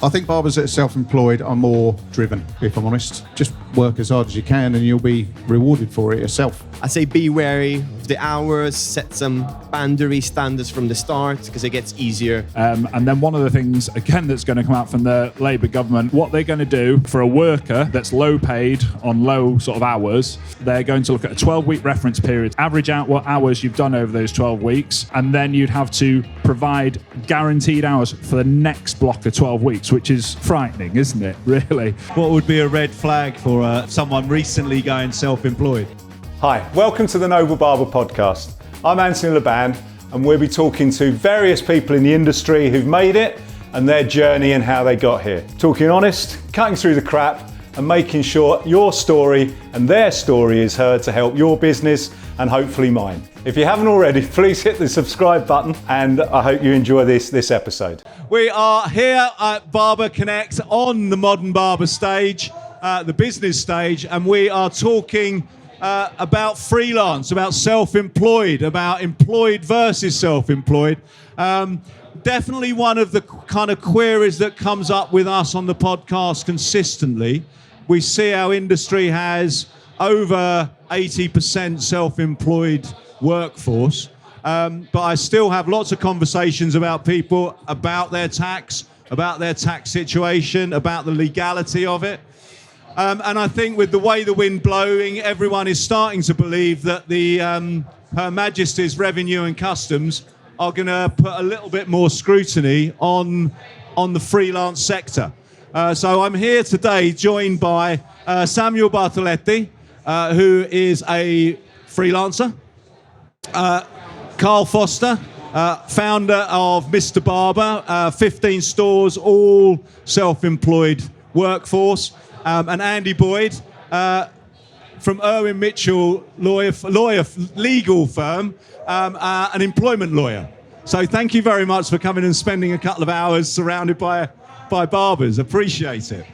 I think barbers that are self-employed are more driven, if I'm honest. Just work as hard as you can and you'll be rewarded for it yourself. I say be wary of the hours, set some boundary standards from the start because it gets easier. And then one of the things, again, that's going to come out from the Labour government, what they're going to do for a worker that's low paid on low sort of hours, they're going to look at a 12-week reference period, average out what hours you've done over those 12 weeks, and then you'd have to provide guaranteed hours for the next block of 12 weeks, which is frightening, isn't it, really? What would be a red flag for someone recently going self-employed? Hi, welcome to the Noble Barber podcast. I'm Anthony Laban, and we'll be talking to various people in the industry who've made it and their journey and how they got here. Talking honest, cutting through the crap, and making sure your story and their story is heard to help your business and hopefully mine. If you haven't already, please hit the subscribe button, and I hope you enjoy this episode. We are here at Barber Connect on the Modern Barber stage, the business stage, and we are talking about freelance, about self-employed, about employed versus self-employed. Definitely one of the kind of queries that comes up with us on the podcast consistently. We see our industry has over 80% self-employed workforce, but I still have lots of conversations about people, about their tax situation, about the legality of it. And I think with the way the wind blowing, everyone is starting to believe that the Her Majesty's Revenue and Customs are going to put a little bit more scrutiny on the freelance sector. So I'm here today joined by Samuel Bartoletti, who is a freelancer, Carl Foster, founder of Mr. Barber, 15 stores, all self-employed workforce, and Andy Boyd from Irwin Mitchell legal firm, an employment lawyer. So thank you very much for coming and spending a couple of hours surrounded by barbers. Appreciate it.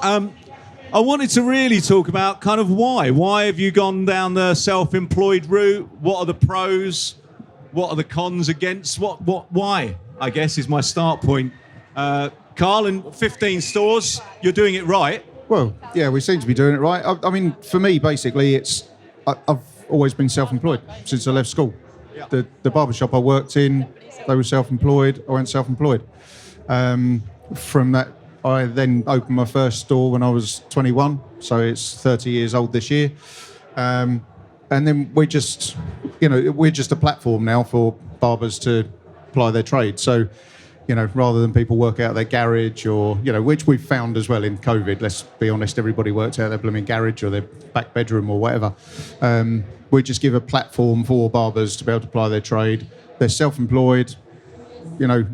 I wanted to really talk about kind of why. Why have you gone down the self-employed route? What are the pros? What are the cons against? Why, I guess, is my start point. Carl, in 15 stores, you're doing it right. Well, yeah, we seem to be doing it right. I mean, for me, basically, I've always been self-employed since I left school. Yeah. The barbershop I worked in, they were self-employed. I went self-employed. From that, I then opened my first store when I was 21, so it's 30 years old this year. And then we're just a platform now for barbers to apply their trade. So, rather than people work out their garage or, which we've found as well in COVID, let's be honest, everybody works out their blooming garage or their back bedroom or whatever. We just give a platform for barbers to be able to apply their trade. They're self-employed.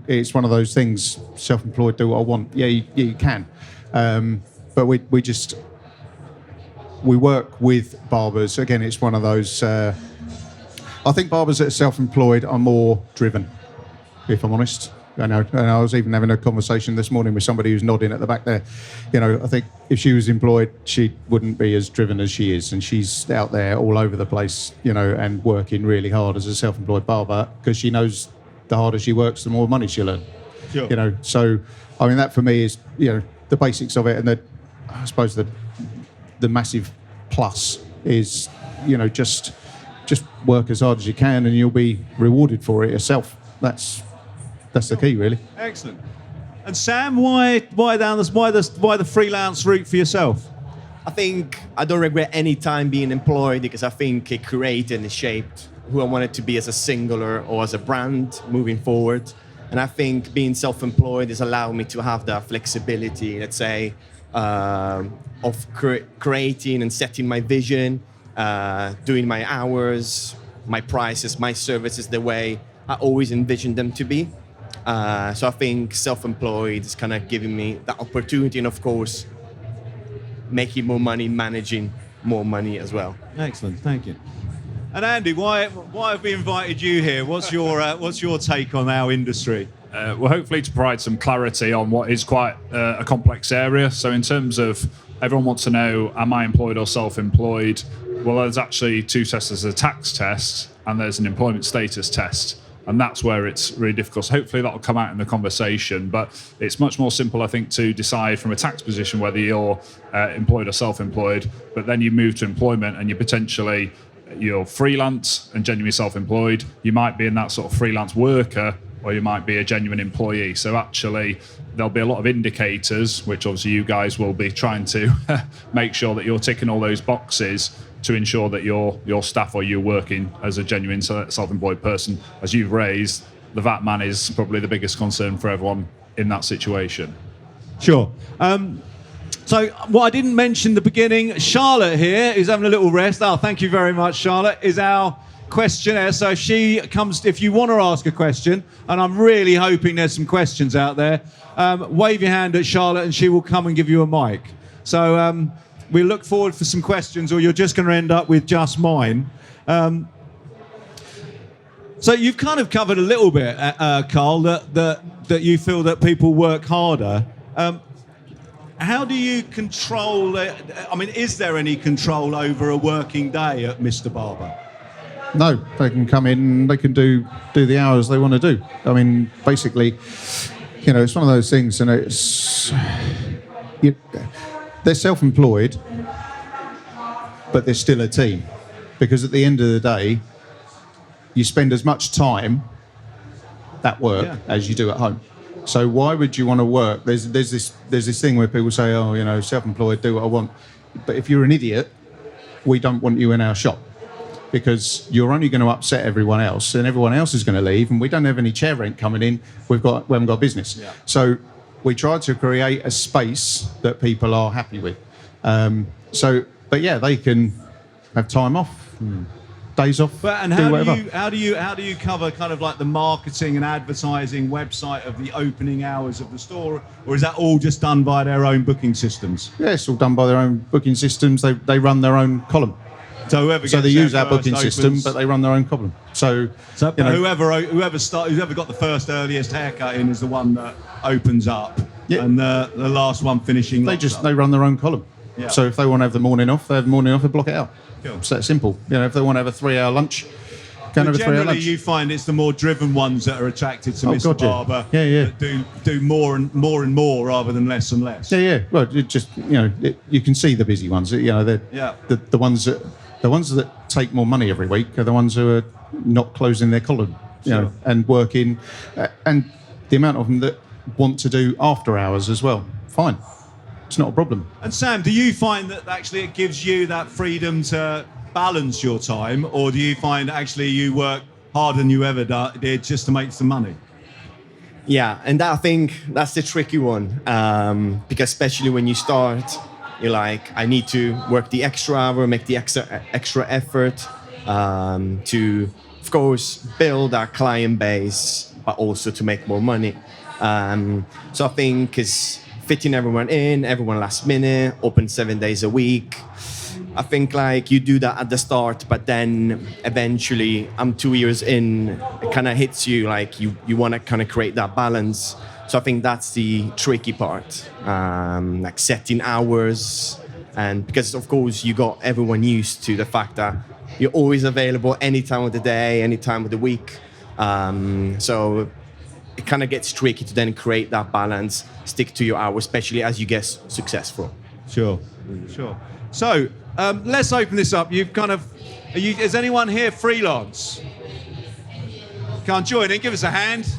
It's one of those things, self-employed, do what I want. Yeah, you can. But we work with barbers. Again, it's one of those, I think barbers that are self-employed are more driven, if I'm honest. I know, and I was even having a conversation this morning with somebody who's nodding at the back there. I think if she was employed, she wouldn't be as driven as she is, and she's out there all over the place, and working really hard as a self-employed barber because she knows the harder she works, the more money she'll earn. Sure. So I mean that for me is the basics of it, and I suppose the massive plus is just work as hard as you can, and you'll be rewarded for it yourself. That's the key, really. Excellent. And Sam, why the freelance route for yourself? I think I don't regret any time being employed because I think it created and shaped who I wanted to be as a singular or as a brand moving forward. And I think being self-employed has allowed me to have that flexibility, let's say, of creating and setting my vision, doing my hours, my prices, my services the way I always envisioned them to be. So I think self-employed is kind of giving me that opportunity, and of course, making more money, managing more money as well. Excellent, thank you. And Andy, why have we invited you here? What's your take on our industry? Well, hopefully to provide some clarity on what is quite a complex area. So in terms of everyone wants to know, am I employed or self-employed? Well, there's actually two tests. There's a tax test and there's an employment status test. And that's where it's really difficult. So hopefully that'll come out in the conversation. But it's much more simple, I think, to decide from a tax position whether you're employed or self-employed. But then you move to employment and you're freelance and genuinely self-employed. You might be in that sort of freelance worker, or you might be a genuine employee. So actually, there'll be a lot of indicators, which obviously you guys will be trying to make sure that you're ticking all those boxes to ensure that your staff or you're working as a genuine self-employed person. As you've raised, the VAT man is probably the biggest concern for everyone in that situation. Sure. So what I didn't mention in the beginning, Charlotte here is having a little rest. Oh, thank you very much, Charlotte, is our questionnaire. So if you want to ask a question, and I'm really hoping there's some questions out there, wave your hand at Charlotte and she will come and give you a mic. So we look forward for some questions, or you're just going to end up with just mine. So you've kind of covered a little bit, Carl, that you feel that people work harder. How do you control it? I mean, is there any control over a working day at Mr. Barber? No, they can come in, they can do the hours they want to do. I mean, basically, it's one of those things, and they're self-employed, but they're still a team, because at the end of the day, you spend as much time at work as you do at home. So why would you want to work? There's this thing where people say, self-employed, do what I want. But if you're an idiot, we don't want you in our shop, because you're only going to upset everyone else, and everyone else is going to leave, and we don't have any chair rent coming in. We haven't got business. Yeah. So we try to create a space that people are happy with. They can have time off. Days off. And how do you cover kind of like the marketing and advertising website of the opening hours of the store, or is that all just done by their own booking systems? Yeah, it's all done by their own booking systems. They run their own column. So they use our booking system, but they run their own column. Whoever got the first earliest haircut in is the one that opens up, and the last one finishing. They run their own column. Yeah. So if they want to have the morning off, they have the morning off and block it out. Cool. It's that simple. If they want to have a 3-hour lunch, go and have a 3-hour lunch. Generally, you find it's the more driven ones that are attracted to Mr. Barber. That do more and more rather than less and less. Yeah. Well, it just you can see the busy ones. They're the ones that take more money every week are the ones who are not closing their column, and working, and the amount of them that want to do after hours as well. Fine. It's not a problem. And Sam, do you find that actually it gives you that freedom to balance your time, or do you find actually you work harder than you ever did just to make some money? Yeah, and I think that's the tricky one, because especially when you start, you're like, I need to work the extra hour, make the extra effort to, of course, build our client base, but also to make more money. So I think it's fitting everyone in, everyone last minute, open 7 days a week. I think you do that at the start, but then eventually, I'm 2 years in, it kind of hits you, you want to kind of create that balance. So I think that's the tricky part, setting hours, and because of course you got everyone used to the fact that you're always available any time of the day, any time of the week. So it kind of gets tricky to then create that balance, stick to your hours, especially as you get successful. Sure. So let's open this up. Is anyone here freelance? Can't join in. Give us a hand.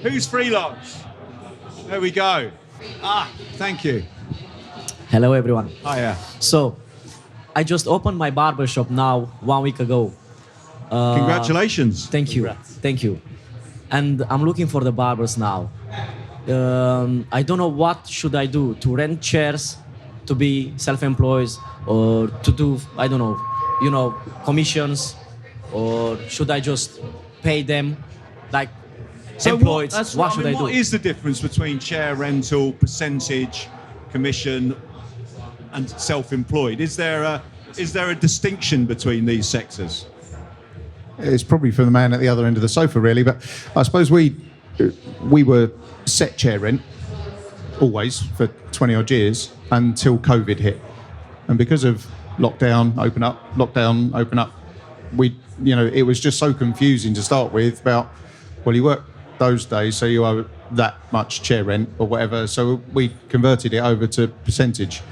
Who's freelance? There we go. Thank you. Hello, everyone. Hiya. So, I just opened my barber shop now 1 week ago. Congratulations. Thank you. Thank you. And I'm looking for the barbers now. I don't know what should I do to rent chairs, to be self-employed, or to do, I don't know, commissions, or should I just pay them like employed? What should I do? What is the difference between chair rental, percentage, commission, and self-employed? Is there a distinction between these sectors? It's probably for the man at the other end of the sofa, really. But I suppose we were set chair rent always for 20 odd years until COVID hit, and because of lockdown, open up, it was just so confusing to start with about, well, you work those days, so you owe that much chair rent or whatever. So we converted it over to percentage,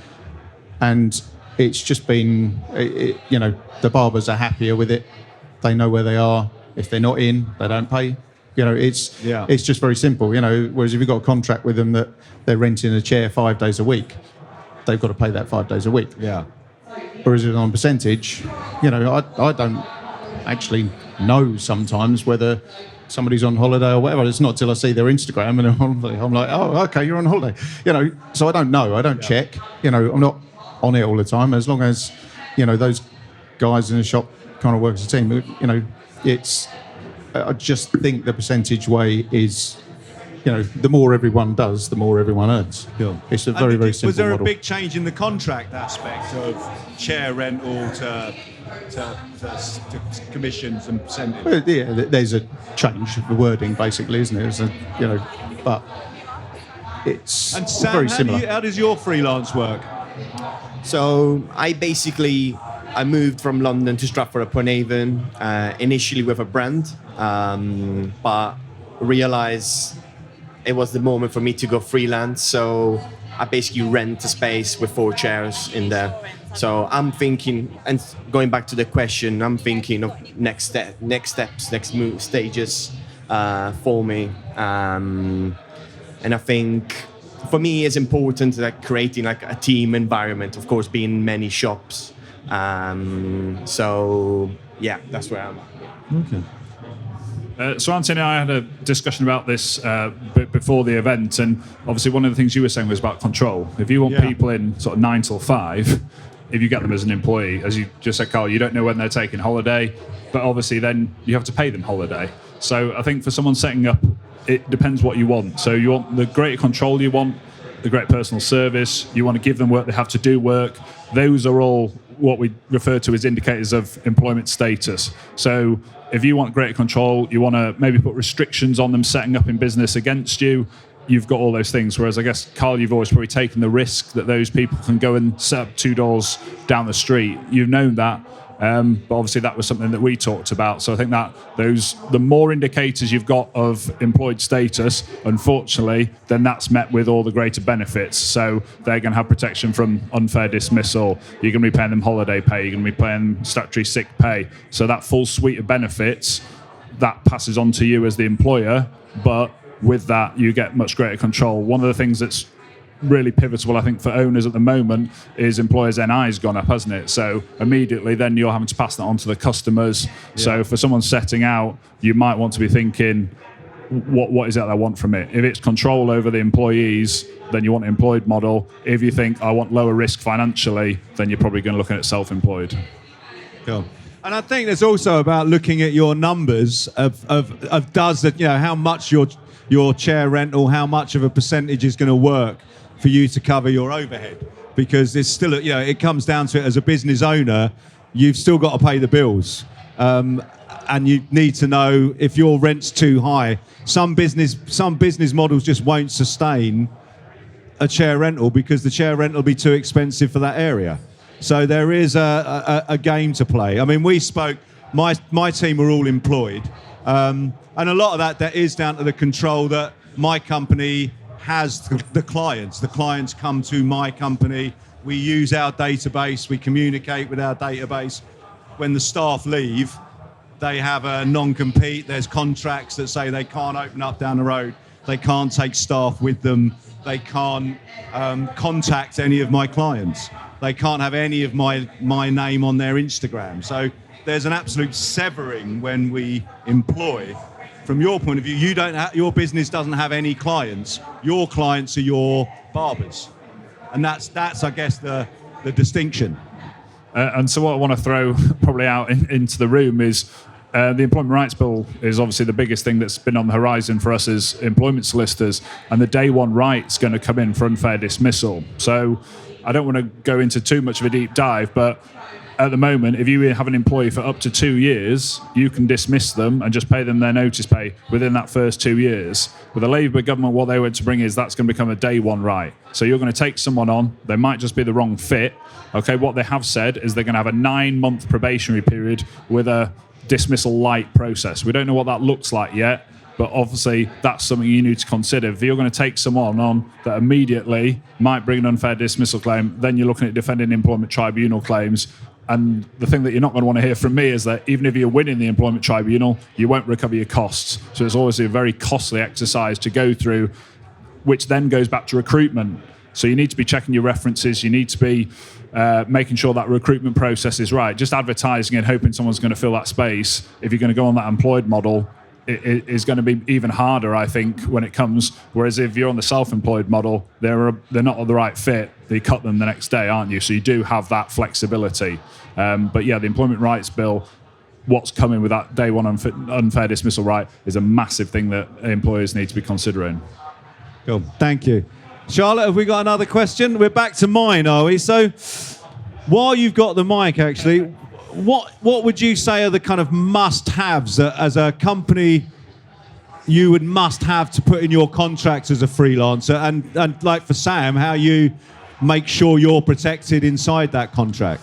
and it's just been, the barbers are happier with it. They know where they are. If they're not in, they don't pay. It's just very simple. Whereas if you've got a contract with them that they're renting a chair 5 days a week, they've got to pay that 5 days a week. Yeah. Whereas on percentage, I don't actually know sometimes whether somebody's on holiday or whatever. It's not till I see their Instagram and I'm like, oh, okay, you're on holiday. So I don't know. I don't check. I'm not on it all the time. As long as, those guys in the shop kind of work as a team, I just think the percentage way is, the more everyone does, the more everyone earns. Cool. It's a very, very simple Was there model. a big change in the contract aspect of chair rental to commissions and percentages? Well, yeah, there's a change of the wording, basically, isn't it? But it's And Sam, very similar. how does your freelance work? So I moved from London to Stratford-upon-Avon, initially with a brand, but realized it was the moment for me to go freelance. So I basically rent a space with 4 chairs in there. So I'm thinking, and going back to the question, I'm thinking of next steps, stages for me. And I think for me it's important creating a team environment, of course, being in many shops. So yeah, that's where I'm at. Okay. So Anthony and I had a discussion about this before the event, and obviously one of the things you were saying was about control. If you want people in sort of 9 till 5, if you get them as an employee, as you just said, Carl, you don't know when they're taking holiday, but obviously then you have to pay them holiday. So I think for someone setting up, it depends what you want. So you want the greater control, you want the great personal service, you want to give them work, they have to do work. Those are all what we refer to as indicators of employment status. So if you want greater control, you want to maybe put restrictions on them setting up in business against you, you've got all those things. Whereas I guess, Carl, you've always probably taken the risk that those people can go and set up 2 doors down the street. You've known that. But obviously that was something that we talked about. So I think that the more indicators you've got of employed status, unfortunately, then that's met with all the greater benefits. So they're going to have protection from unfair dismissal. You're going to be paying them holiday pay. You're going to be paying them statutory sick pay. So that full suite of benefits, that passes on to you as the employer. But with that, you get much greater control. One of the things that's really pivotal, I think, for owners at the moment is employers' NI has gone up, hasn't it? So immediately then you're having to pass that on to the customers. Yeah. So for someone setting out, you might want to be thinking, what is it I want from it? If it's control over the employees, then you want an employed model. If you think I want lower risk financially, then you're probably going to look at self-employed. Cool. And I think there's also about looking at your numbers of how much your chair rental, how much of a percentage is going to work for you to cover your overhead, because it's still, it comes down to it as a business owner, you've still got to pay the bills, and you need to know if your rent's too high. Some business models just won't sustain a chair rental because the chair rental will be too expensive for that area. So there is a game to play. I mean, we spoke. My team are all employed, and a lot of that is down to the control that my company has the clients. The clients come to my company. We use our database. We communicate with our database. When the staff leave, they have a non-compete. There's contracts that say they can't open up down the road. They can't take staff with them. They can't contact any of my clients. They can't have any of my name on their Instagram. So there's an absolute severing when we employ. From your point of view, your business doesn't have any clients. Your clients are your barbers, and that's I guess the distinction. And so what I want to throw probably out into the room is the Employment Rights Bill is obviously the biggest thing that's been on the horizon for us as employment solicitors, and the day one right's going to come in for unfair dismissal. So I don't want to go into too much of a deep dive, but at the moment, if you have an employee for up to 2 years, you can dismiss them and just pay them their notice pay within that first 2 years. With the Labour government, what they want to bring is that's going to become a day one right. So you're going to take someone on, they might just be the wrong fit. Okay, what they have said is they're going to have a 9-month probationary period with a dismissal light process. We don't know what that looks like yet, but obviously that's something you need to consider. If you're going to take someone on that immediately might bring an unfair dismissal claim, then you're looking at defending employment tribunal claims. And the thing that you're not going to want to hear from me is that even if you're winning the employment tribunal, you won't recover your costs. So it's always a very costly exercise to go through, which then goes back to recruitment. So you need to be checking your references. You need to be making sure that recruitment process is right. Just advertising and hoping someone's going to fill that space, if you're going to go on that employed model, it is going to be even harder, I think, when it comes. Whereas if you're on the self-employed model, they're not the right fit. You cut them the next day, aren't you? So you do have that flexibility. But yeah, the Employment Rights Bill, what's coming with that day one unfair dismissal right, is a massive thing that employers need to be considering. Cool. Thank you. Charlotte, have we got another question? We're back to mine, are we? So while you've got the mic, actually, what would you say are the kind of must-haves that, as a company, you would must have to put in your contracts as a freelancer? And like for Sam, how you make sure you're protected inside that contract?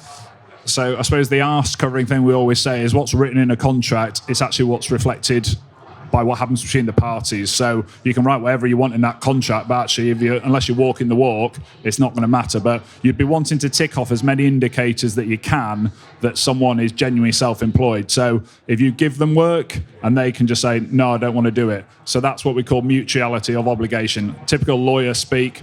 So I suppose the arse covering thing we always say is what's written in a contract, it's actually what's reflected by what happens between the parties. So you can write whatever you want in that contract, but actually, unless you're walking the walk, it's not going to matter. But you'd be wanting to tick off as many indicators that you can that someone is genuinely self-employed. So if you give them work and they can just say, no, I don't want to do it. So that's what we call mutuality of obligation. Typical lawyer speak,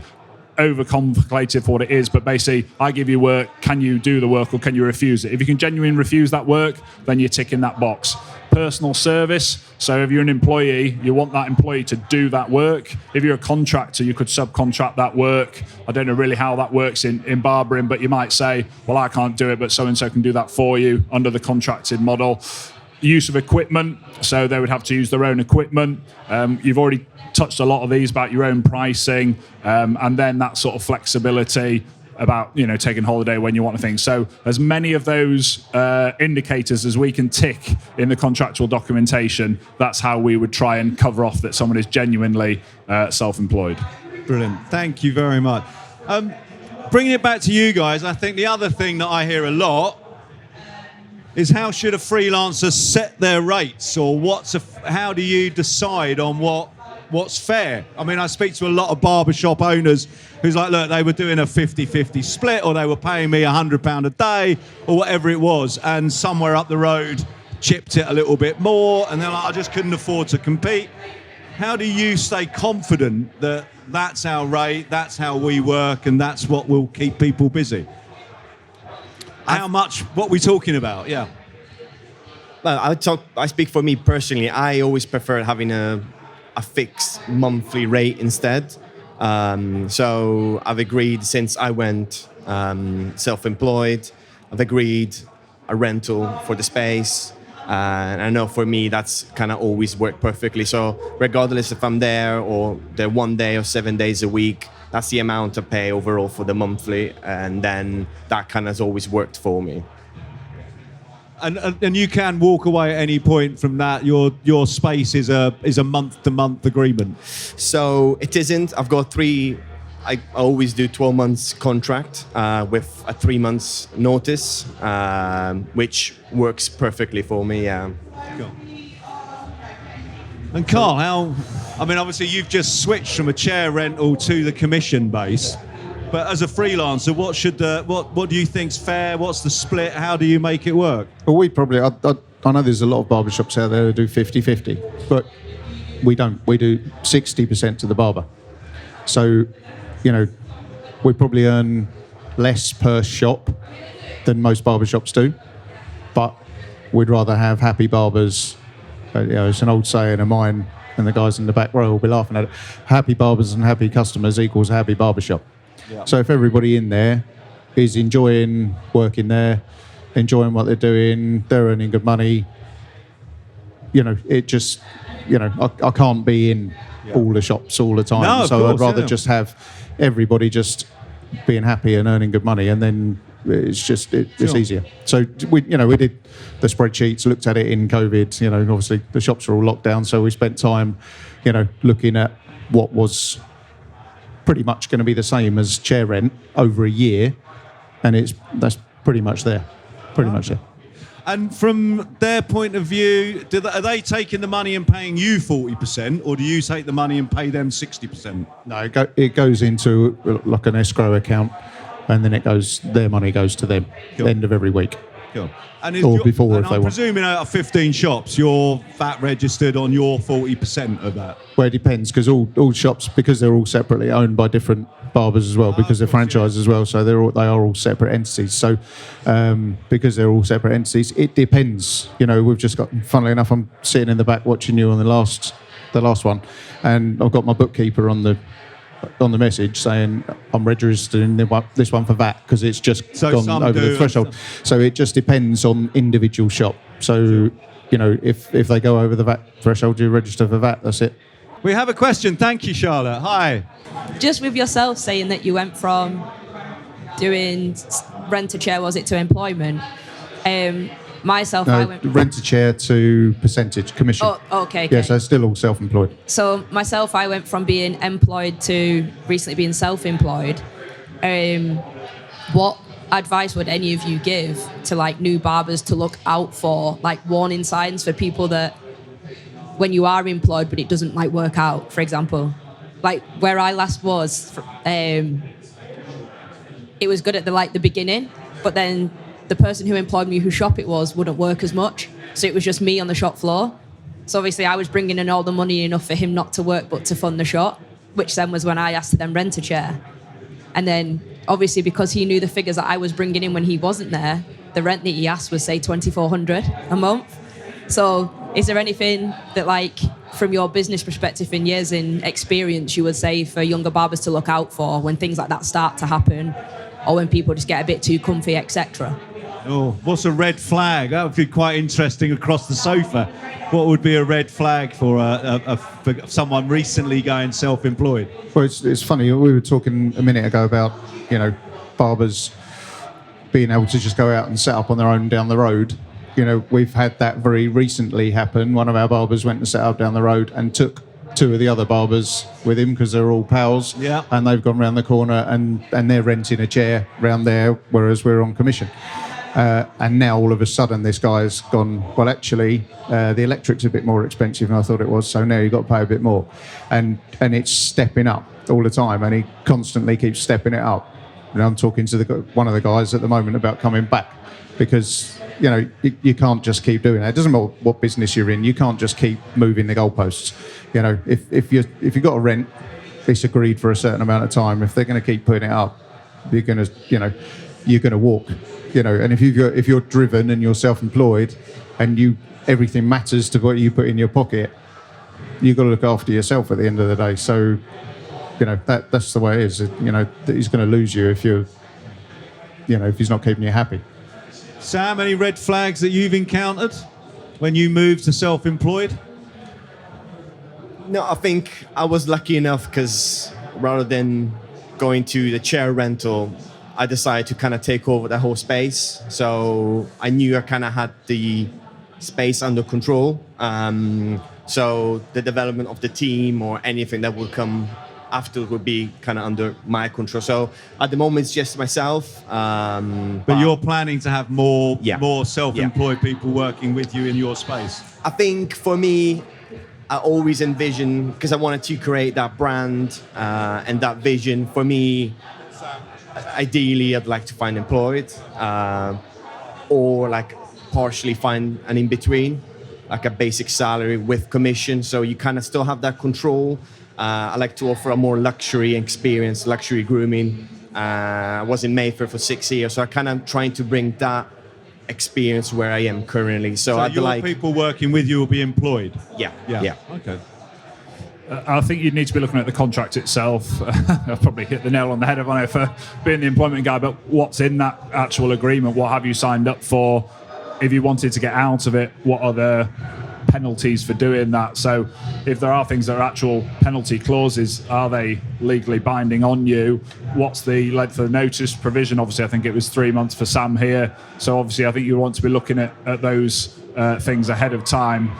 overcomplicated for what it is, but basically, I give you work, can you do the work or can you refuse it? If you can genuinely refuse that work, then you're ticking that box. Personal service, so if you're an employee, you want that employee to do that work. If you're a contractor, you could subcontract that work. I don't know really how that works in barbering, but you might say, well, I can't do it, but so-and-so can do that for you under the contracted model. Use of equipment, so they would have to use their own equipment. You've already touched a lot of these about your own pricing, and then that sort of flexibility about, you know, taking holiday when you want things. So as many of those indicators as we can tick in the contractual documentation, that's how we would try and cover off that someone is genuinely self-employed. Brilliant. Thank you very much. Bringing it back to you guys, I think the other thing that I hear a lot is how should a freelancer set their rates, or how do you decide on what's fair? I mean, I speak to a lot of barbershop owners who's like, look, they were doing a 50-50 split, or they were paying me £100 a day, or whatever it was, and somewhere up the road chipped it a little bit more, and they're like, I just couldn't afford to compete. How do you stay confident that that's our rate, that's how we work, and that's what will keep people busy? How much, what are we talking about? Yeah. Well, I speak for me personally. I always prefer having a fixed monthly rate instead. So I've agreed, since I went self-employed, I've agreed a rental for the space. And I know for me, that's kind of always worked perfectly. So regardless if I'm there or there 1 day or 7 days a week, that's the amount I pay overall for the monthly. And then that kind of has always worked for me. And you can walk away at any point from that. Your space is a month-to-month agreement. So it isn't. I've got I always do 12 months contract with a 3 months notice, which works perfectly for me. Yeah. Cool. And Carl, I mean, obviously you've just switched from a chair rental to the commission base. But as a freelancer, what do you think's fair? What's the split? How do you make it work? Well, we probably, I know there's a lot of barbershops out there that do 50-50, but we don't. We do 60% to the barber. So, you know, we probably earn less per shop than most barbershops do, but we'd rather have happy barbers. You know, it's an old saying of mine, and the guys in the back row will be laughing at it. Happy barbers and happy customers equals a happy barbershop. Yeah. So if everybody in there is enjoying working there, enjoying what they're doing, they're earning good money, you know, it just, you know, I can't be in all the shops all the time. No, so course, I'd rather just have everybody just being happy and earning good money, and then It's just it's easier. So we did the spreadsheets, looked at it in COVID. Obviously the shops are all locked down, so we spent time, looking at what was pretty much going to be the same as chair rent over a year, and that's pretty much there. And from their point of view, are they taking the money and paying you 40%, or do you take the money and pay them 60%? No, it goes into like an escrow account, and then their money goes to them at the end of every week. Cool. Or before, if they I'm want. presuming out of 15 shops, you're VAT registered on your 40% of that. Well, it depends, because all shops, because they're all separately owned by different barbers as well, because they're franchised as well, so they are all separate entities. So because they're all separate entities, it depends. We've just got, funnily enough, I'm sitting in the back watching you on the last one, and I've got my bookkeeper on the message saying I'm registering this one for VAT because it's just gone over the threshold. So it just depends on individual shop. So if they go over the VAT threshold, you register for VAT. That's it. We have a question. Thank you, Charlotte. Hi. Just with yourself saying that you went from doing rent-a-chair, was it, to employment? I went rent-a-chair to percentage commission. Oh, okay. Yeah, so it's still all self-employed. So myself, I went from being employed to recently being self-employed. What advice would any of you give to new barbers to look out for, warning signs for people that when you are employed but it doesn't work out? For example, where I last was, it was good at the beginning, but then the person who employed me, whose shop it was, wouldn't work as much. So it was just me on the shop floor. So obviously I was bringing in all the money enough for him not to work, but to fund the shop, which then was when I asked to then rent a chair. And then obviously because he knew the figures that I was bringing in when he wasn't there, the rent that he asked was, say, $2,400 a month. So is there anything that, from your business perspective and years in experience, you would say for younger barbers to look out for when things like that start to happen, or when people just get a bit too comfy, etc.? Oh, what's a red flag? That would be quite interesting across the sofa. What would be a red flag for for someone recently going self-employed? Well, it's funny. We were talking a minute ago about, barbers being able to just go out and set up on their own down the road. We've had that very recently happen. One of our barbers went and set up down the road and took two of the other barbers with him because they're all pals. Yeah. And they've gone round the corner and they're renting a chair round there, whereas we're on commission. And now all of a sudden this guy's gone, well, actually, the electric's a bit more expensive than I thought it was, so now you've got to pay a bit more. And it's stepping up all the time, and he constantly keeps stepping it up. I'm talking to one of the guys at the moment about coming back, because you can't just keep doing that. It doesn't matter what business you're in, you can't just keep moving the goalposts. If you've got a rent, it's agreed for a certain amount of time. If they're going to keep putting it up, you're going to walk. And if you're driven and you're self-employed, and everything matters to what you put in your pocket, you've got to look after yourself at the end of the day. So, that's the way it is. That he's going to lose you if if he's not keeping you happy. Sam, any red flags that you've encountered when you moved to self-employed? No, I think I was lucky enough because rather than going to the chair rental, I decided to kind of take over the whole space. So I knew I kind of had the space under control. So the development of the team or anything that would come after would be kind of under my control. So at the moment, it's just myself. But you're planning to have more self-employed people working with you in your space? I think for me, I always envision, because I wanted to create that brand and that vision. For me, ideally, I'd like to find employed or partially find an in-between, like a basic salary with commission. So you kind of still have that control. I like to offer a more luxury experience, luxury grooming. I was in Mayfair for 6 years, so I'm kind of trying to bring that experience where I am currently. So I'd your people working with you will be employed? Yeah. Okay. I think you'd need to be looking at the contract itself. I've probably hit the nail on the head on it for being the employment guy, but what's in that actual agreement? What have you signed up for? If you wanted to get out of it, what are the penalties for doing that. So if there are things that are actual penalty clauses, are they legally binding on you? What's the length of the notice provision? Obviously, I think it was 3 months for Sam here. So obviously, I think you want to be looking at those things ahead of time.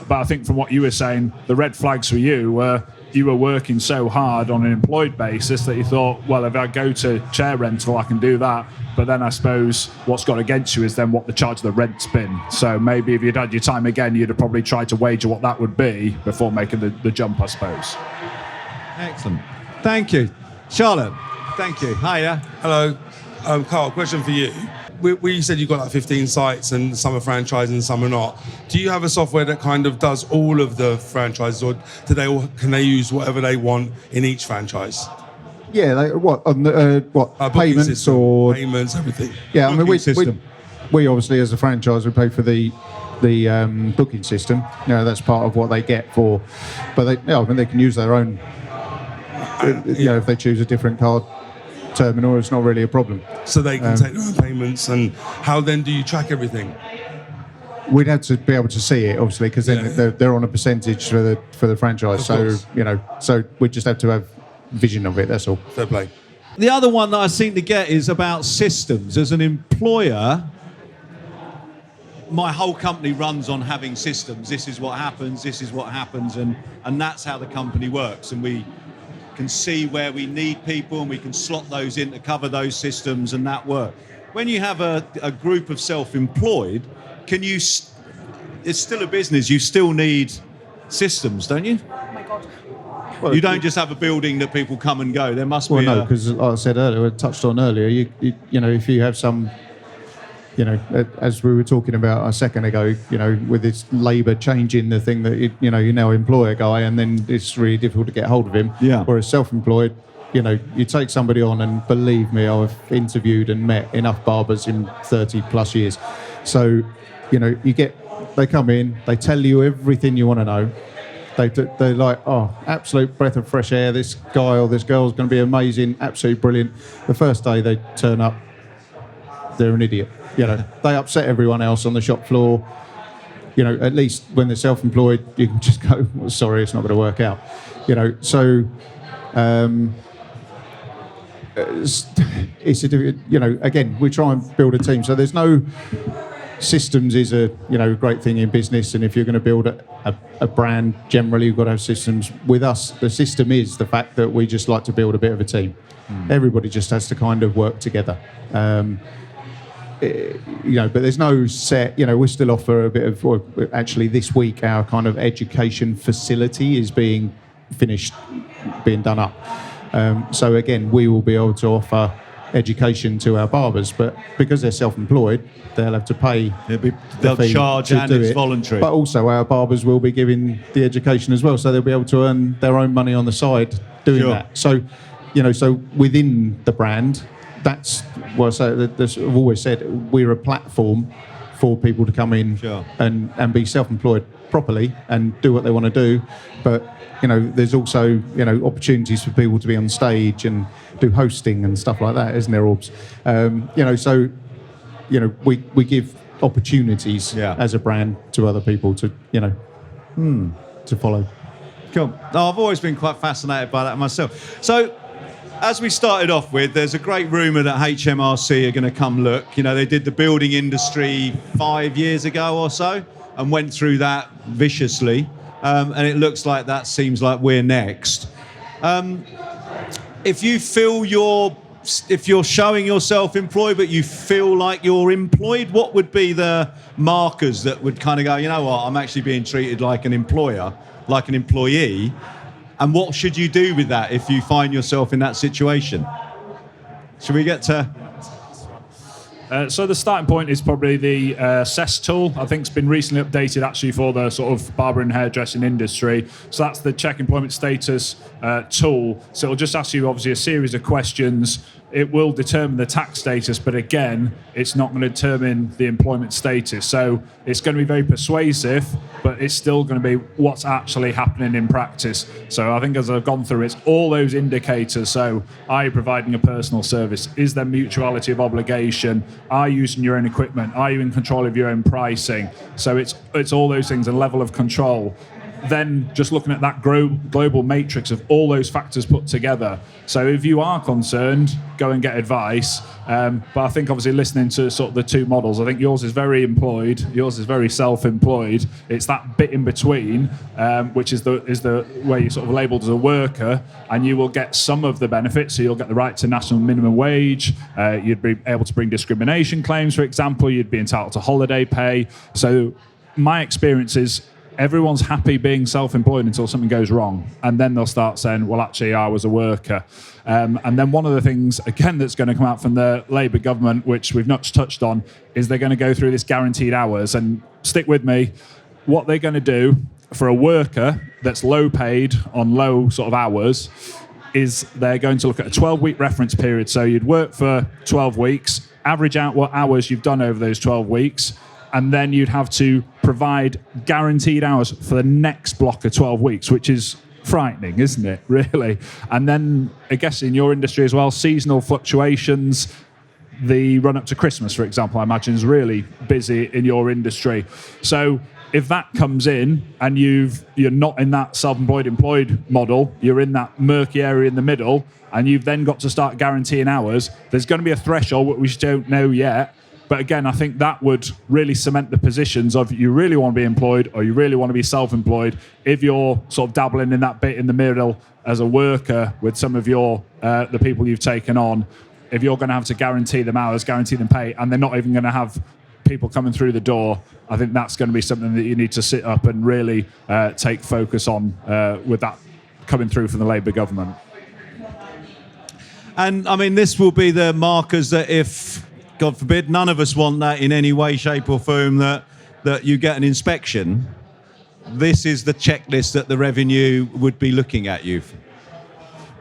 But I think from what you were saying, the red flags for you were working so hard on an employed basis that you thought, well, if I go to chair rental, I can do that. But then I suppose what's got against you is then what the charge of the rent's been. So maybe if you'd had your time again, you'd have probably tried to wager what that would be before making the jump, I suppose. Excellent. Thank you. Charlotte, thank you. Hiya. Hello. Carl, question for you. We said you've got like 15 sites and some are franchised and some are not. Do you have a software that kind of does all of the franchises, or can they use whatever they want in each franchise? Yeah, payments system, or payments, everything. Yeah, I mean, System. we obviously as a franchise we pay for the booking system. That's part of what they get for. But they can use their own. If they choose a different card terminal, it's not really a problem. So they can take their own payments, and how then do you track everything? We'd have to be able to see it, obviously, because then they're on a percentage for the franchise. So we just have to have vision of it. That's all. Fair play. The other one that I seem to get is about systems. As an employer, my whole company runs on having systems. This is what happens, and that's how the company works. And we can see where we need people and we can slot those in to cover those systems, and that work. When you have a group of self-employed, it's still a business, you still need systems, don't you? Oh my God. Well, you don't just have a building that people come and go. There must be no, because like I said earlier, I touched on earlier, you if you have some, as we were talking about a second ago, with this Labour changing the thing that, you now employ a guy and then it's really difficult to get hold of him. Yeah. Whereas self-employed, you take somebody on, and believe me, I've interviewed and met enough barbers in 30 plus years. So, they come in, they tell you everything you want to know. They're like, oh, absolute breath of fresh air. This guy or this girl is going to be amazing, absolutely brilliant. The first day they turn up, they're an idiot. They upset everyone else on the shop floor. At least when they're self-employed, you can just go, well, sorry, it's not going to work out. It's again, we try and build a team. So there's no systems is a great thing in business, and if you're going to build a brand, generally you've got to have systems. With us, the system is the fact that we just like to build a bit of a team. Everybody just has to kind of work together. But there's no set. We still offer a bit of. Actually, this week our kind of education facility is being done up. So again, we will be able to offer education to our barbers, but because they're self-employed, they'll have to pay. They'll charge, and it's voluntary. But also, our barbers will be giving the education as well, so they'll be able to earn their own money on the side doing that. So, so within the brand, that's what I've always said. We're a platform for people to come in and be self-employed properly and do what they want to do, but. There's also, opportunities for people to be on stage and do hosting and stuff like that, isn't there, Orbs? We give opportunities as a brand to other people to follow. Cool. No, I've always been quite fascinated by that myself. So, as we started off with, there's a great rumour that HMRC are going to come look. They did the building industry 5 years ago or so and went through that viciously. And it looks like that seems like we're next. If you're showing yourself employed, but you feel like you're employed, what would be the markers that would kind of go, you know what, I'm actually being treated like an employer, like an employee? And what should you do with that if you find yourself in that situation? Should we get to... So the starting point is probably the CES tool. I think it's been recently updated actually for the sort of barber and hairdressing industry. So that's the check employment status tool. So it'll just ask you obviously a series of questions it will determine the tax status, but again, it's not going to determine the employment status. So it's going to be very persuasive, but it's still going to be what's actually happening in practice. So I think as I've gone through, it's all those indicators. So are you providing a personal service? Is there mutuality of obligation? Are you using your own equipment? Are you in control of your own pricing? So it's all those things, and level of control. Then just looking at that global matrix of all those factors put together. So if you are concerned, go and get advice. But I think obviously listening to sort of the two models, I think yours is very employed, yours is very self-employed. It's that bit in between, which is the where you're sort of labelled as a worker, and you will get some of the benefits. So you'll get the right to national minimum wage. You'd be able to bring discrimination claims, for example. You'd be entitled to holiday pay. So my experience is everyone's happy being self-employed until something goes wrong, and then they'll start saying, well, actually I was a worker. And then one of the things again that's going to come out from the Labour government, which we've not touched on, is they're going to go through this guaranteed hours. And stick with me, what they're going to do for a worker that's low paid on low sort of hours is they're going to look at a 12-week reference period. So you'd work for 12 weeks, average out what hours you've done over those 12 weeks, and then you'd have to provide guaranteed hours for the next block of 12 weeks, which is frightening, isn't it, really? And then, I guess, in your industry as well, seasonal fluctuations, the run-up to Christmas, for example, I imagine is really busy in your industry. So if that comes in and you're not in that self-employed model, you're in that murky area in the middle, and you've then got to start guaranteeing hours, there's going to be a threshold, which we don't know yet. But again, I think that would really cement the positions of you really want to be employed or you really want to be self-employed. If you're sort of dabbling in that bit in the middle as a worker with some of your the people you've taken on, if you're going to have to guarantee them hours, guarantee them pay, and they're not even going to have people coming through the door, I think that's going to be something that you need to sit up and really take focus on with that coming through from the Labour government. And I mean, this will be the markers that if, God forbid, none of us want that in any way, shape or form, that you get an inspection. This is the checklist that the revenue would be looking at you.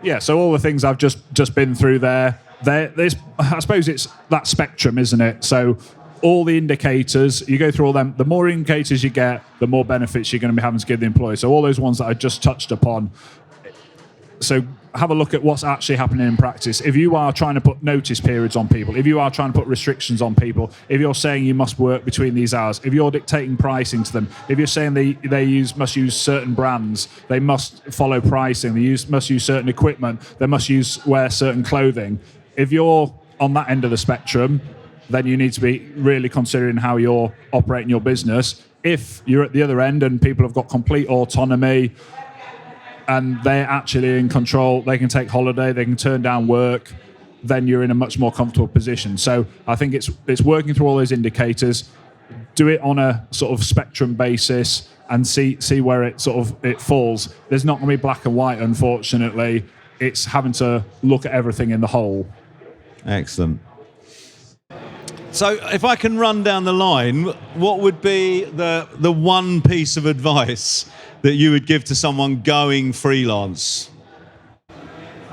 Yeah, so all the things I've just been through there's, I suppose it's that spectrum, isn't it? So all the indicators, you go through all them, the more indicators you get, the more benefits you're going to be having to give the employee. So all those ones that I just touched upon. So have a look at what's actually happening in practice. If you are trying to put notice periods on people, if you are trying to put restrictions on people, if you're saying you must work between these hours, if you're dictating pricing to them, if you're saying they must use certain brands, they must follow pricing, must use certain equipment, they must wear certain clothing. If you're on that end of the spectrum, then you need to be really considering how you're operating your business. If you're at the other end and people have got complete autonomy, and they're actually in control, they can take holiday, they can turn down work, then you're in a much more comfortable position. So I think it's working through all those indicators, do it on a sort of spectrum basis and see where it falls. There's not going to be black and white, unfortunately. It's having to look at everything in the whole. Excellent. So if I can run down the line, what would be the one piece of advice that you would give to someone going freelance?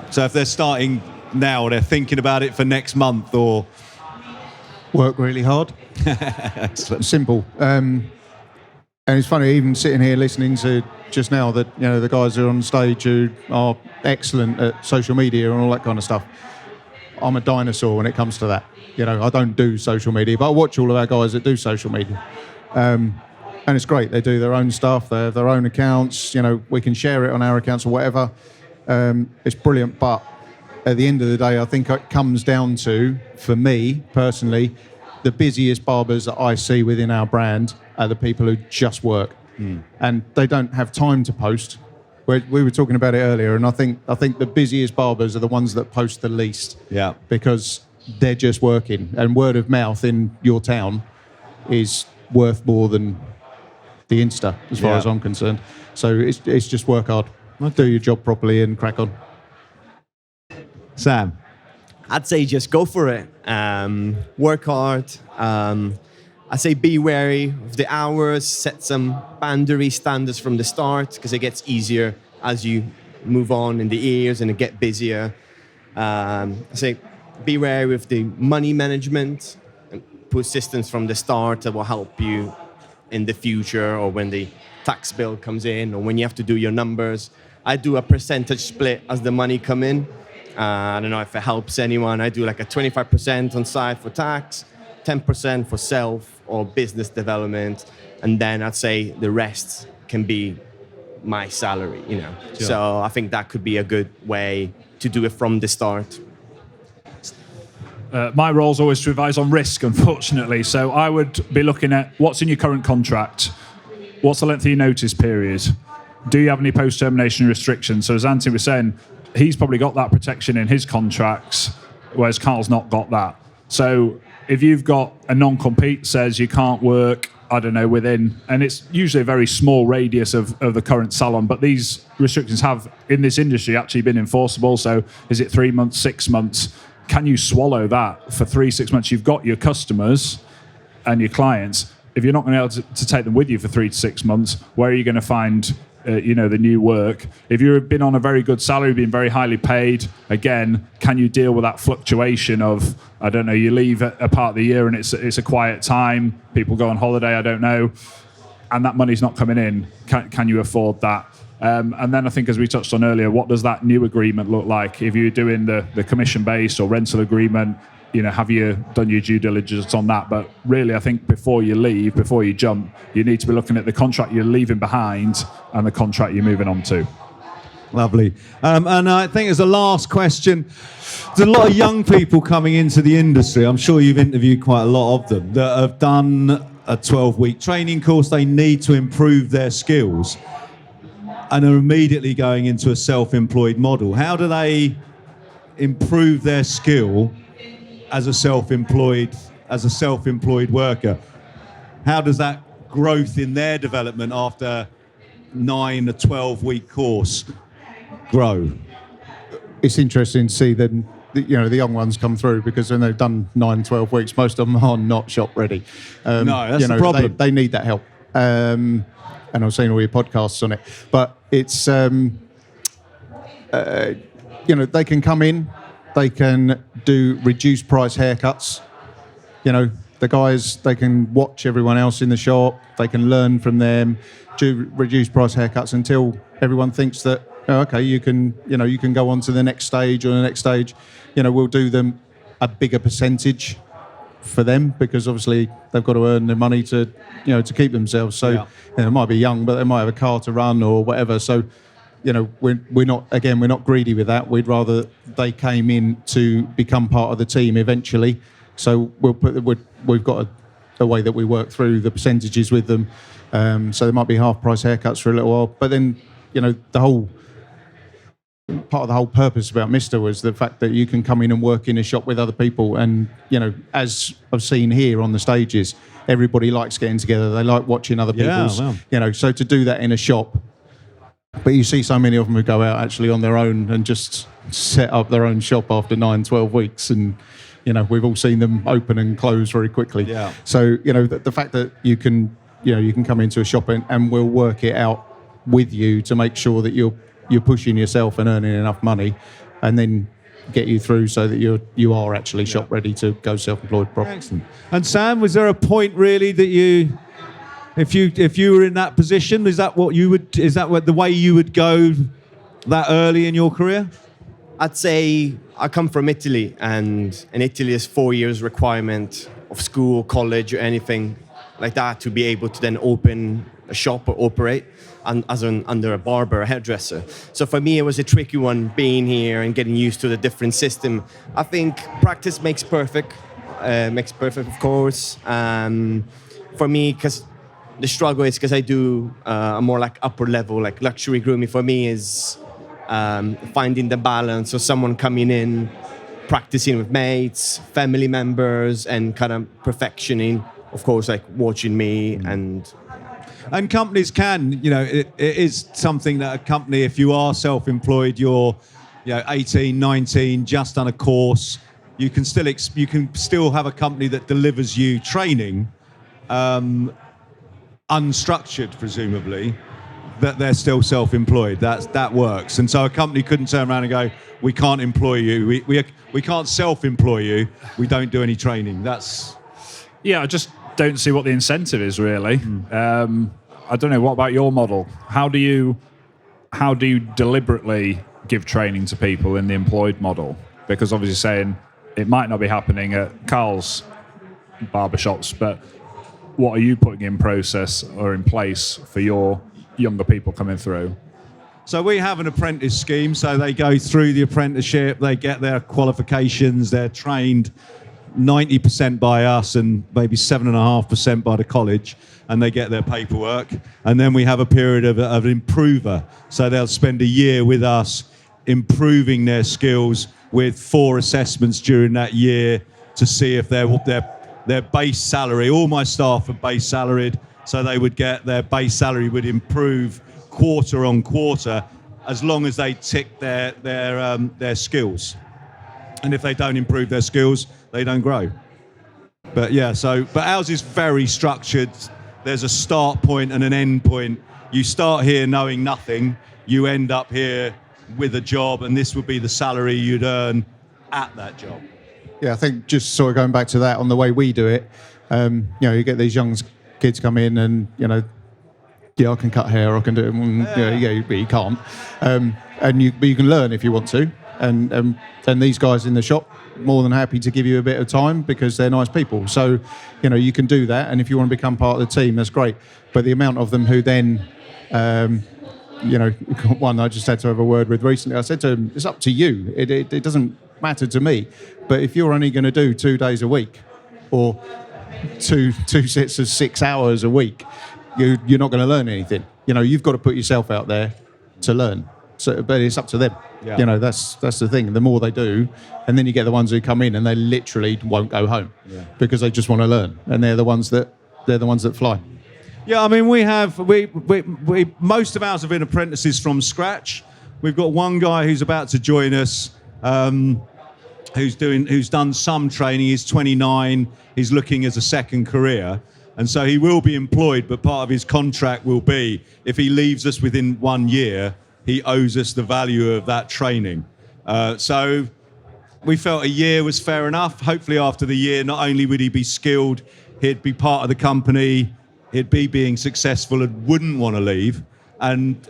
So if they're starting now, they're thinking about it for next month, or work really hard. Simple. And it's funny, even sitting here listening to just now that, you know, the guys who are on stage who are excellent at social media and all that kind of stuff. I'm a dinosaur when it comes to that. You know, I don't do social media, but I watch all of our guys that do social media. And it's great. They do their own stuff. They have their own accounts. You know, we can share it on our accounts or whatever. It's brilliant. But at the end of the day, I think it comes down to, for me personally, the busiest barbers that I see within our brand are the people who just work. And they don't have time to post. We were talking about it earlier, and I think the busiest barbers are the ones that post the least. Yeah. Because they're just working. And word of mouth in your town is worth more than the Insta, as far as I'm concerned. So it's just work hard, do your job properly, and crack on. Sam, I'd say just go for it. Work hard. I say be wary of the hours. Set some boundary standards from the start, because it gets easier as you move on in the years and it get busier. I say be wary with the money management and put systems from the start that will help you in the future, or when the tax bill comes in, or when you have to do your numbers. I do a percentage split as the money come in. I don't know if it helps anyone. I do like a 25% on side for tax, 10% for self or business development, and then I'd say the rest can be my salary, you know. Sure. So I think that could be a good way to do it from the start. My role is always to advise on risk, unfortunately. So I would be looking at what's in your current contract, what's the length of your notice period, do you have any post-termination restrictions? So as Anthony was saying, he's probably got that protection in his contracts, whereas Carl's not got that. So if you've got a non-compete says you can't work, I don't know, within, and it's usually a very small radius of the current salon, but these restrictions have, in this industry, actually been enforceable. So is it 3 months, 6 months? Can you swallow that for 3-6 months? You've got your customers and your clients. If you're not going to be able to take them with you for 3 to 6 months, where are you going to find the new work? If you've been on a very good salary, been very highly paid, again, can you deal with that fluctuation of, I don't know, you leave a part of the year and it's a quiet time, people go on holiday, I don't know, and that money's not coming in. Can you afford that? And then I think, as we touched on earlier, what does that new agreement look like? If you're doing the commission-based or rental agreement, have you done your due diligence on that? But really, I think before you leave, before you jump, you need to be looking at the contract you're leaving behind and the contract you're moving on to. Lovely. And I think as a last question, there's a lot of young people coming into the industry. I'm sure you've interviewed quite a lot of them that have done a 12-week training course. They need to improve their skills and are immediately going into a self-employed model. How do they improve their skill as a self-employed worker? How does that growth in their development after 9 to 12-week course grow? It's interesting to see them, the young ones come through, because when they've done 9, 12 weeks, most of them are not shop ready. No, that's the problem. They need that help. And I've seen all your podcasts on it. But it's, they can come in, they can do reduced price haircuts. The guys, they can watch everyone else in the shop, they can learn from them, do reduced price haircuts until everyone thinks that, okay, you can go on to the next stage or the next stage. We'll do them a bigger percentage for them, because obviously they've got to earn their money to keep themselves. So they might be young, but they might have a car to run or whatever. So we're not greedy with that. We'd rather they came in to become part of the team eventually. So we've got a way that we work through the percentages with them. So there might be half price haircuts for a little while, but then the whole part of the whole purpose about Mister was the fact that you can come in and work in a shop with other people. And, as I've seen here on the stages, everybody likes getting together. They like watching other people's, so to do that in a shop. But you see so many of them who go out actually on their own and just set up their own shop after 9, 12 weeks. And, we've all seen them open and close very quickly. Yeah. So, the fact that you can come into a shop and we'll work it out with you to make sure that you're pushing yourself and earning enough money, and then get you through so that you are actually shop ready to go self-employed properly. Excellent. And Sam, was there a point really that if you were in that position, is that the way you would go that early in your career? I'd say I come from Italy, and in Italy is 4 years requirement of school, college, or anything like that to be able to then open a shop or operate under a barber, a hairdresser. So for me, it was a tricky one being here and getting used to the different system. I think practice makes perfect, of course. For me, because the struggle is because I do a more like upper level, like luxury grooming. For me is finding the balance of someone coming in, practicing with mates, family members, and kind of perfectioning, of course, like watching me. And companies can, it is something that a company, if you are self-employed, you're 18, 19, just done a course, you can still have a company that delivers you training, unstructured, presumably, that they're still self-employed. That works. And so a company couldn't turn around and go, we can't employ you. We can't self-employ you. We don't do any training. Yeah, I just don't see what the incentive is really. I don't know. What about your model? How do you deliberately give training to people in the employed model? Because obviously saying it might not be happening at Carl's barbershops, but what are you putting in process or in place for your younger people coming through? So we have an apprentice scheme. So they go through the apprenticeship, they get their qualifications, they're trained 90% by us and maybe 7.5% by the college, and they get their paperwork. And then we have a period of improver. So they'll spend a year with us improving their skills with 4 assessments during that year to see if their base salary, all my staff are base salaried, so they would get their base salary would improve quarter on quarter as long as they tick their skills. And if they don't improve their skills, they don't grow. But ours is very structured. There's a start point and an end point. You start here knowing nothing, you end up here with a job, and this would be the salary you'd earn at that job. Yeah, I think just sort of going back to that on the way we do it, you get these young kids come in and, I can cut hair, I can do it, but you can't. But you can learn if you want to. And these guys in the shop, more than happy to give you a bit of time because they're nice people. So, you can do that. And if you want to become part of the team, that's great. But the amount of them who then, one I just had to have a word with recently, I said to him, it's up to you. It doesn't matter to me. But if you're only going to do 2 days a week or two sets of 6 hours a week, you're not going to learn anything. You've got to put yourself out there to learn. So, but it's up to them. Yeah. That's the thing. The more they do, and then you get the ones who come in and they literally won't go home because they just want to learn, and they're the ones that fly. Yeah, I mean, we most of ours have been apprentices from scratch. We've got one guy who's about to join us, who's done some training. He's 29. He's looking as a second career. And so he will be employed, but part of his contract will be if he leaves us within 1 year, he owes us the value of that training. So we felt a year was fair enough. Hopefully after the year, not only would he be skilled, he'd be part of the company, he'd be being successful and wouldn't want to leave. And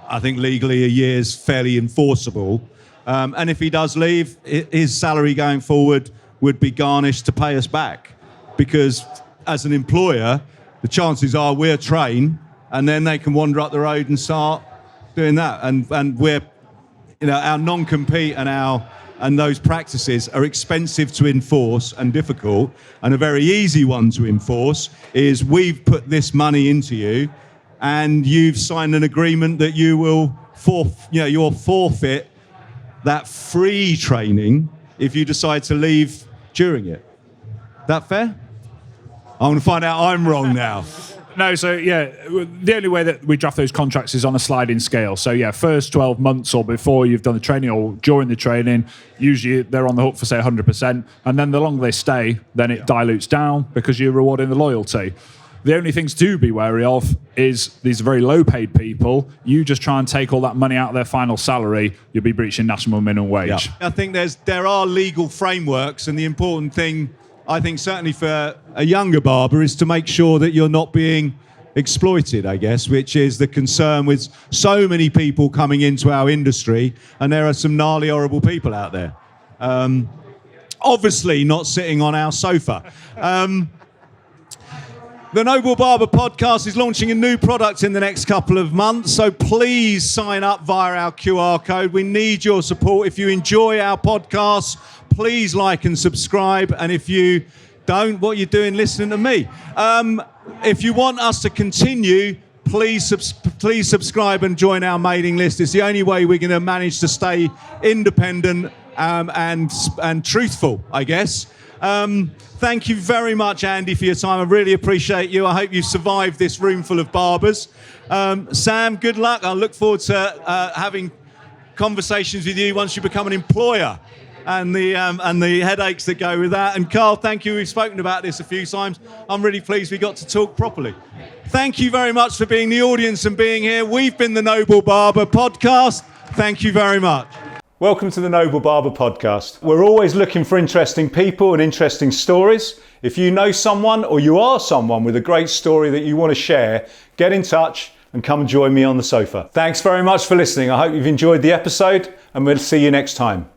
I think legally a year is fairly enforceable. And if he does leave, his salary going forward would be garnished to pay us back. Because as an employer, the chances are we're trained and then they can wander up the road and start doing that. And we're, our non-compete and those practices are expensive to enforce and difficult. And a very easy one to enforce is we've put this money into you and you've signed an agreement that you will you'll forfeit that free training if you decide to leave during it. That fair? I want to find out I'm wrong now. No, so the only way that we draft those contracts is on a sliding scale. So first 12 months or before you've done the training or during the training, usually they're on the hook for say 100%. And then the longer they stay, then it dilutes down because you're rewarding the loyalty. The only things to be wary of is these very low paid people. You just try and take all that money out of their final salary, you'll be breaching national minimum wage. Yeah. I think there are legal frameworks, and the important thing, I think certainly for a younger barber, is to make sure that you're not being exploited, I guess, which is the concern with so many people coming into our industry, and there are some gnarly, horrible people out there. Obviously not sitting on our sofa. The Noble Barber podcast is launching a new product in the next couple of months, so please sign up via our QR code. We need your support. If you enjoy our podcast, please like and subscribe. And if you don't, what you're doing listening to me. If you want us to continue, please subscribe and join our mailing list. It's the only way we're going to manage to stay independent and truthful, I guess. Thank you very much, Andy, for your time. I really appreciate you. I hope you survived this room full of barbers. Sam, good luck. I look forward to having conversations with you once you become an employer and the headaches that go with that. And Carl, thank you. We've spoken about this a few times. I'm really pleased we got to talk properly. Thank you very much for being the audience and being here. We've been the Noble Barber Podcast. Thank you very much. Welcome to the Noble Barber Podcast. We're always looking for interesting people and interesting stories. If you know someone or you are someone with a great story that you want to share, get in touch and come join me on the sofa. Thanks very much for listening. I hope you've enjoyed the episode and we'll see you next time.